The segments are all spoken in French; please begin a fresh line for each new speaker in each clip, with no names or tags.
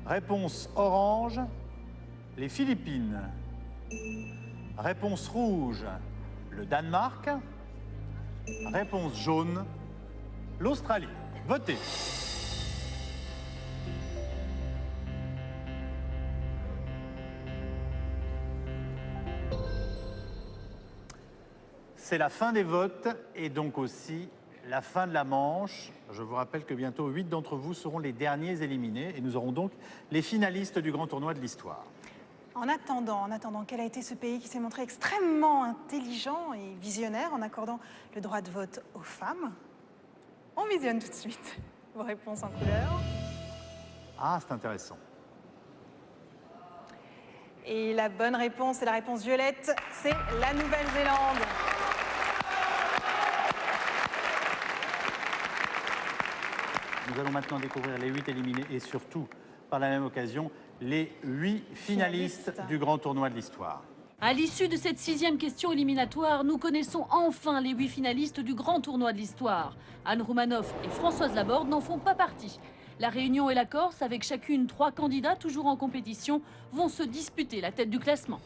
Réponse orange, les Philippines. Réponse rouge, le Danemark. Réponse jaune, l'Australie. Votez. C'est la fin des votes et donc aussi la fin de la manche. Je vous rappelle que bientôt 8 d'entre vous seront les derniers éliminés et nous aurons donc les finalistes du grand tournoi de l'histoire.
En attendant, quel a été ce pays qui s'est montré extrêmement intelligent et visionnaire en accordant le droit de vote aux femmes? On visionne tout de suite vos réponses en couleur.
Ah, c'est intéressant.
Et la bonne réponse, c'est la réponse violette, c'est la Nouvelle-Zélande.
Nous allons maintenant découvrir les 8 éliminés et surtout, par la même occasion, les 8 finalistes du grand tournoi de l'histoire.
À l'issue de cette 6e question éliminatoire, nous connaissons enfin les 8 finalistes du grand tournoi de l'histoire. Anne Roumanoff et Françoise Laborde n'en font pas partie. La Réunion et la Corse, avec chacune 3 candidats toujours en compétition, vont se disputer la tête du classement.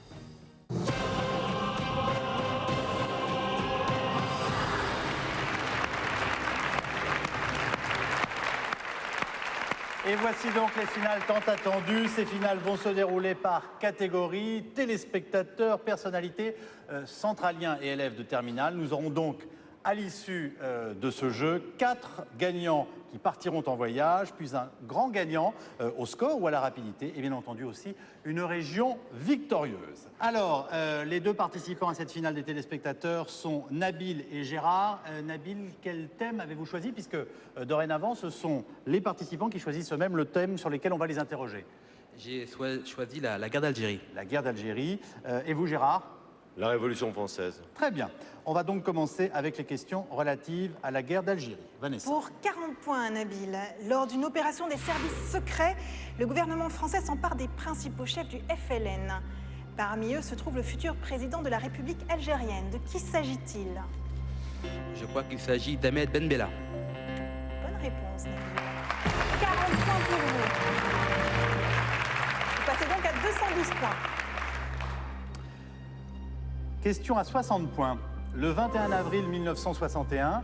Et voici donc les finales tant attendues. Ces finales vont se dérouler par catégorie, téléspectateurs, personnalités, centraliens et élèves de terminale. Nous aurons donc, à l'issue de ce jeu, 4 gagnants qui partiront en voyage, puis un grand gagnant au score ou à la rapidité, et bien entendu aussi une région victorieuse. Alors, les 2 participants à cette finale des téléspectateurs sont Nabil et Gérard. Nabil, quel thème avez-vous choisi? Puisque dorénavant, ce sont les participants qui choisissent eux-mêmes le thème sur lequel on va les interroger.
J'ai choisi la guerre d'Algérie.
La guerre d'Algérie. Et vous, Gérard?
La Révolution française.
Très bien. On va donc commencer avec les questions relatives à la guerre d'Algérie. Vanessa.
Pour 40 points, Nabil, lors d'une opération des services secrets, le gouvernement français s'empare des principaux chefs du FLN. Parmi eux se trouve le futur président de la République algérienne. De qui s'agit-il?
Je crois qu'il s'agit d'Ahmed Ben Bella.
Bonne réponse, Nabil. 40 points pour vous. Vous passez donc à 212 points.
Question à 60 points. Le 21 avril 1961,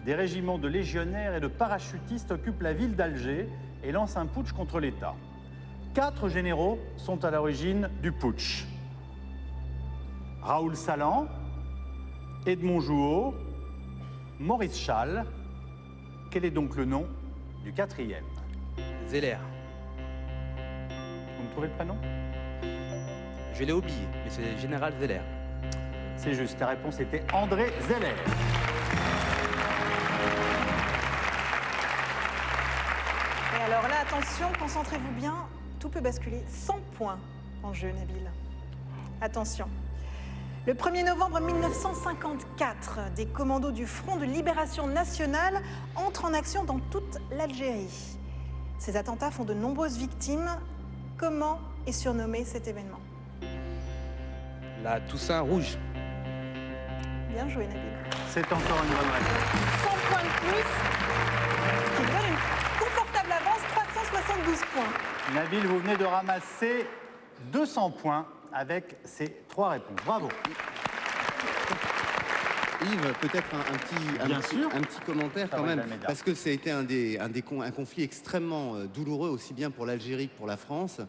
des régiments de légionnaires et de parachutistes occupent la ville d'Alger et lancent un putsch contre l'État. 4 généraux sont à l'origine du putsch. Raoul Salan, Edmond Jouhaud, Maurice Schall. Quel est donc le nom du 4e?
Zeller.
Vous me trouvez le prénom?
Je l'ai oublié, mais c'est Général Zeller.
C'est juste, la réponse était André Zeller.
Et alors là, attention, concentrez-vous bien, tout peut basculer. 100 points en jeu, Nabil. Attention. Le 1er novembre 1954, des commandos du Front de Libération Nationale entrent en action dans toute l'Algérie. Ces attentats font de nombreuses victimes. Comment est surnommé cet événement?
La Toussaint Rouge.
Bien joué, Nabil.
C'est encore une bonne réponse.
100 points de plus, ce qui donne une confortable avance, 372 points.
Nabil, vous venez de ramasser 200 points avec ces 3 réponses. Bravo.
Yves, peut-être un petit commentaire quand même,
Almeida.
parce que ça a été un conflit extrêmement douloureux, aussi bien pour l'Algérie que pour la France.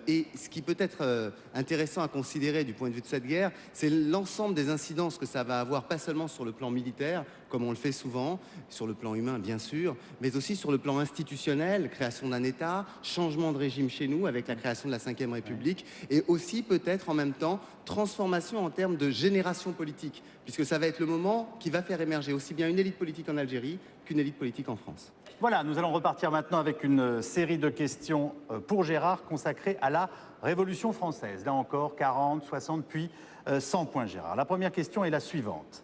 Et ce qui peut être intéressant à considérer du point de vue de cette guerre, c'est l'ensemble des incidences que ça va avoir, pas seulement sur le plan militaire, comme on le fait souvent, sur le plan humain bien sûr, mais aussi sur le plan institutionnel, création d'un État, changement de régime chez nous avec la création de la Ve République, et aussi peut-être en même temps transformation en termes de génération politique, puisque ça va être le moment qui va faire émerger aussi bien une élite politique en Algérie qu'une élite politique en France.
Voilà, nous allons repartir maintenant avec une série de questions pour Gérard consacrées à la Révolution française. Là encore, 40, 60, puis 100 points, Gérard. La première question est la suivante.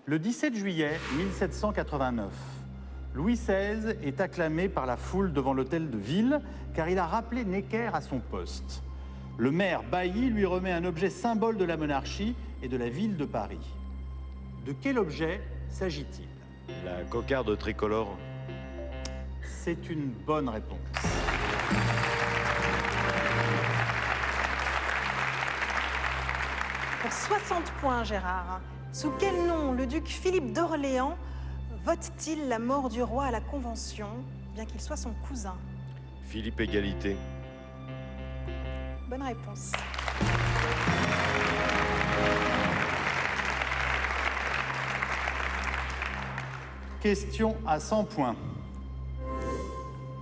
Le 17 juillet 1789, Louis XVI est acclamé par la foule devant l'hôtel de ville car il a rappelé Necker à son poste. Le maire Bailly lui remet un objet symbole de la monarchie et de la ville de Paris. De quel objet s'agit-il?
La cocarde tricolore.
C'est une bonne réponse.
Pour 60 points, Gérard. Sous quel nom le duc Philippe d'Orléans vote-t-il la mort du roi à la Convention, bien qu'il soit son cousin?
Philippe Égalité.
Bonne réponse.
Question à 100 points.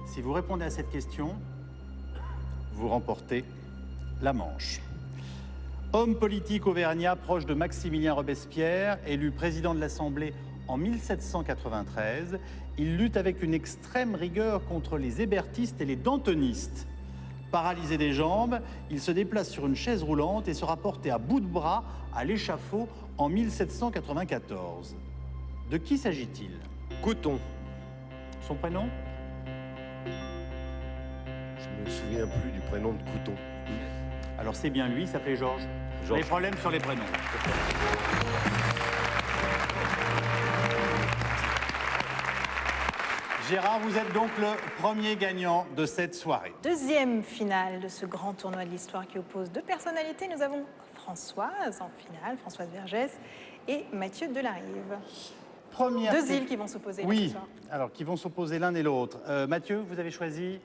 Si vous répondez à cette question, vous remportez la manche. Homme politique auvergnat proche de Maximilien Robespierre, élu président de l'Assemblée en 1793, il lutte avec une extrême rigueur contre les hébertistes et les dantonistes. Paralysé des jambes, il se déplace sur une chaise roulante et sera porté à bout de bras à l'échafaud en 1794. De qui s'agit-il?
Couton.
Son prénom?
Je me souviens plus du prénom de Couton.
Alors c'est bien lui, il s'appelait Georges.
Georges.
Les problèmes sur les prénoms. Gérard, vous êtes donc le premier gagnant de cette soirée.
Deuxième finale de ce grand tournoi de l'histoire qui oppose deux personnalités. Nous avons Françoise en finale, Françoise Vergès, et Mathieu Delarive. Deux îles qui vont s'opposer ce
Oui,
soir.
alors qui vont s'opposer l'un et l'autre. Mathieu, vous avez choisi?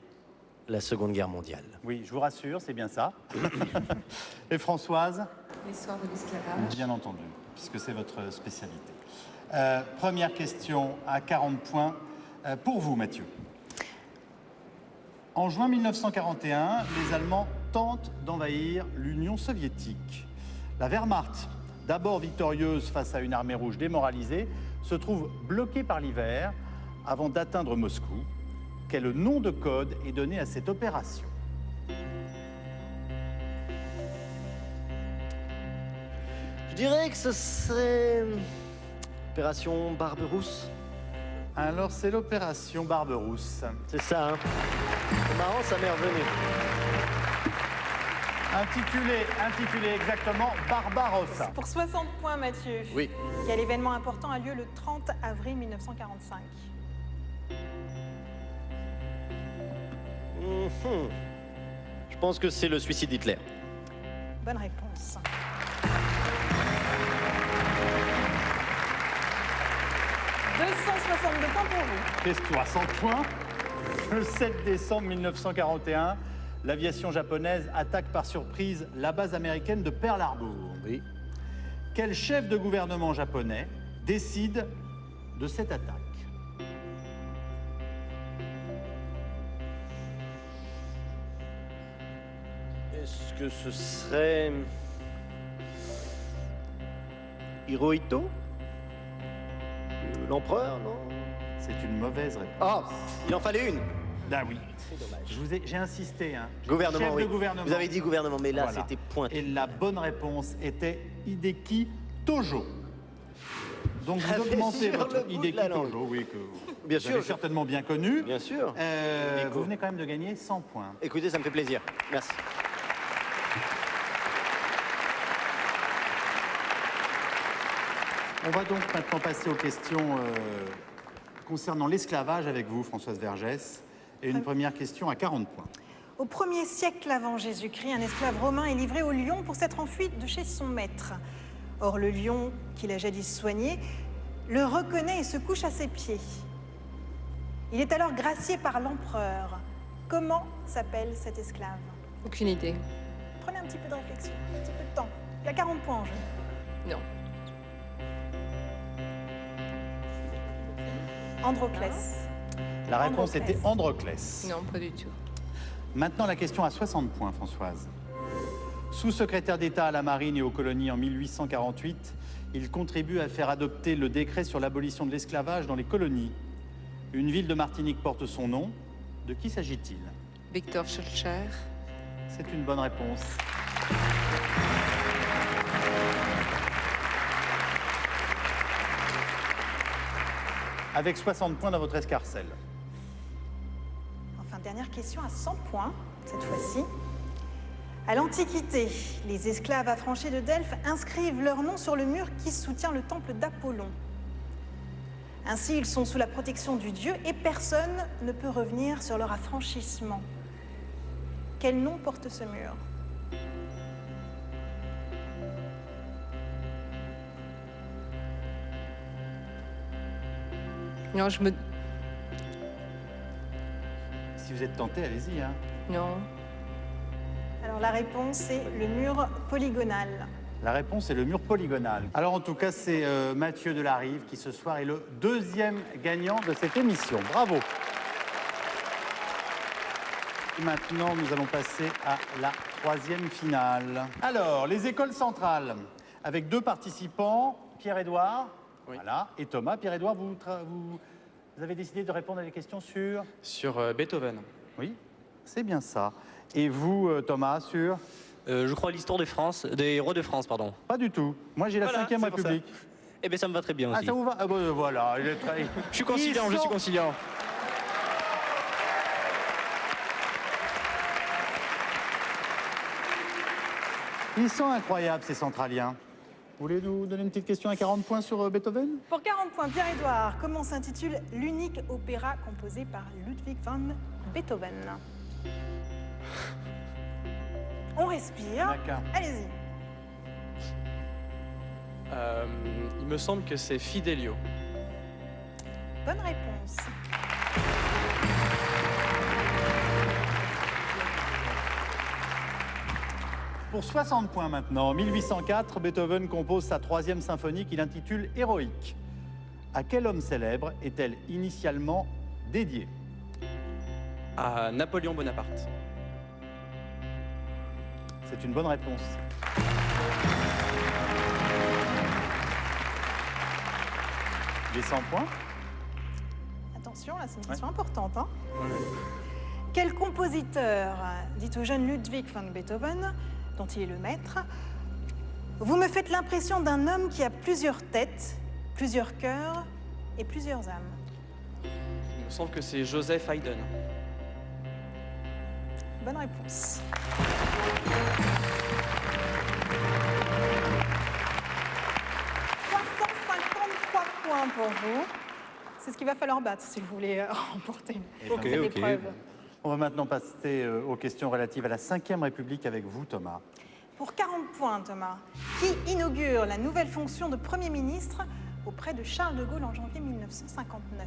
La Seconde Guerre mondiale.
Oui, je vous rassure, c'est bien ça. Et Françoise?
L'histoire de l'esclavage.
Bien entendu, puisque c'est votre spécialité. Première question à 40 points pour vous, Mathieu. En juin 1941, les Allemands tentent d'envahir l'Union soviétique. La Wehrmacht, d'abord victorieuse face à une armée rouge démoralisée, se trouve bloquée par l'hiver avant d'atteindre Moscou. Quel nom de code est donné à cette opération?
Je dirais que ce serait... Opération Barberousse.
Alors, c'est l'opération Barberousse.
C'est ça, hein. C'est marrant, ça m'est revenu.
Intitulé exactement Barbarossa.
Pour 60 points, Mathieu.
Oui.
Quel événement important a lieu le 30 avril 1945?
Je pense que c'est le suicide d'Hitler.
Bonne réponse. « 262 points pour vous.
Question à 100 points. Le 7 décembre 1941, l'aviation japonaise attaque par surprise la base américaine de Pearl Harbor.
Oui.
Quel chef de gouvernement japonais décide de cette attaque?
Est-ce que ce serait... Hirohito? L'empereur, non?
C'est une mauvaise réponse.
Ah, il en fallait une.
Ah oui.
C'est dommage.
J'ai insisté. Hein.
Gouvernement,
Chef
oui.
de gouvernement.
Vous avez dit gouvernement, mais là,
Voilà.
c'était pointu.
Et la bonne réponse était Hideki Tojo. Donc vous
J'avais
augmentez
sur
votre
le bout de
Hideki
la langue.
Tojo, oui, que
Bien
vous
sûr,
avez
je-
certainement bien connu.
Bien sûr. Écho.
Vous venez quand même de gagner 100 points.
Écoutez, ça me fait plaisir. Merci.
On va donc maintenant passer aux questions concernant l'esclavage avec vous, Françoise Vergès. Et une première question à 40 points.
Au 1er siècle avant Jésus-Christ, un esclave romain est livré au lion pour s'être enfui de chez son maître. Or, le lion, qu'il a jadis soigné, le reconnaît et se couche à ses pieds. Il est alors gracié par l'empereur. Comment s'appelle cet esclave?
Aucune idée.
Prenez un petit peu de réflexion, un petit peu de temps. Il y a 40 points en jeu.
Non.
Androclès.
La réponse
Androclès.
était Androclès.
Non, pas du tout.
Maintenant, la question à 60 points, Françoise. Sous-secrétaire d'État à la Marine et aux colonies en 1848, il contribue à faire adopter le décret sur l'abolition de l'esclavage dans les colonies. Une ville de Martinique porte son nom. De qui s'agit-il?
Victor Schœlcher.
C'est une bonne réponse. Avec 60 points dans votre escarcelle.
Enfin, dernière question à 100 points, cette fois-ci. À l'Antiquité, les esclaves affranchis de Delphes inscrivent leur nom sur le mur qui soutient le temple d'Apollon. Ainsi, ils sont sous la protection du dieu et personne ne peut revenir sur leur affranchissement. Quel nom porte ce mur?
Non, je me...
Si vous êtes tenté, allez-y. Hein.
Non.
Alors la réponse est le mur polygonal.
La réponse est le mur polygonal. Alors en tout cas, c'est Mathieu Delarive qui ce soir est le deuxième gagnant de cette émission. Bravo. Et maintenant, nous allons passer à la troisième finale. Alors, les écoles centrales, avec deux participants, Pierre-Édouard,
Oui.
voilà, et Thomas. Pierre-Édouard, vous avez décidé de répondre à des questions sur...
Sur Beethoven.
Oui, c'est bien ça. Et vous, Thomas, sur...
Je crois l'histoire de France, des rois de France, pardon.
Pas du tout. Moi, j'ai la
Voilà,
5e
c'est pour ça.
République.
Eh bien, ça me va très bien
Ah,
aussi.
ça vous va? Ah, bah, voilà, il est très...
Je suis conciliant,
Ils
je suis
sont-
conciliant.
Ils sont incroyables, ces centraliens. Vous voulez nous donner une petite question à 40 points sur Beethoven?
Pour 40 points, Pierre-Édouard, comment s'intitule l'unique opéra composé par Ludwig van Beethoven? On respire.
D'accord.
Allez-y.
Il me semble que c'est Fidelio.
Bonne réponse.
Pour 60 points maintenant, en 1804, Beethoven compose sa 3e symphonie qu'il intitule Héroïque. À quel homme célèbre est-elle initialement dédiée?
À Napoléon Bonaparte.
C'est une bonne réponse. Les 100 points?
Attention, là, c'est une question importante. Hein. Quel compositeur dit au jeune Ludwig van Beethoven, dont il est le maître, vous me faites l'impression d'un homme qui a plusieurs têtes, plusieurs cœurs et plusieurs âmes?
Il me semble que c'est Joseph Haydn.
Bonne réponse. Points pour vous. C'est ce qu'il va falloir battre si vous voulez remporter
Ok,
cette
ok.
épreuve.
On va maintenant passer aux questions relatives à la 5e République avec vous, Thomas.
Pour 40 points, Thomas, qui inaugure la nouvelle fonction de Premier ministre auprès de Charles de Gaulle en janvier 1959?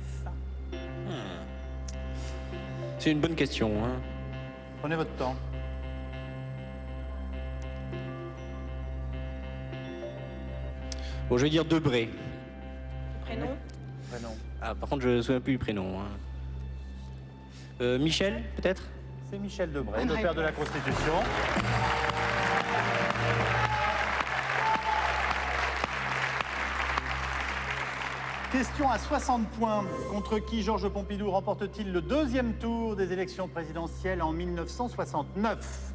C'est une bonne question. Hein.
Prenez votre temps.
Bon, je vais dire Debré.
Prénom?
Prénom.
Ah, par contre, je ne me souviens plus du prénom. Hein. Michel, peut-être?
C'est Michel Debré,
Bonne
le père de la
réponse.
Constitution. Question à 60 points. Contre qui Georges Pompidou remporte-t-il le 2e tour des élections présidentielles en 1969?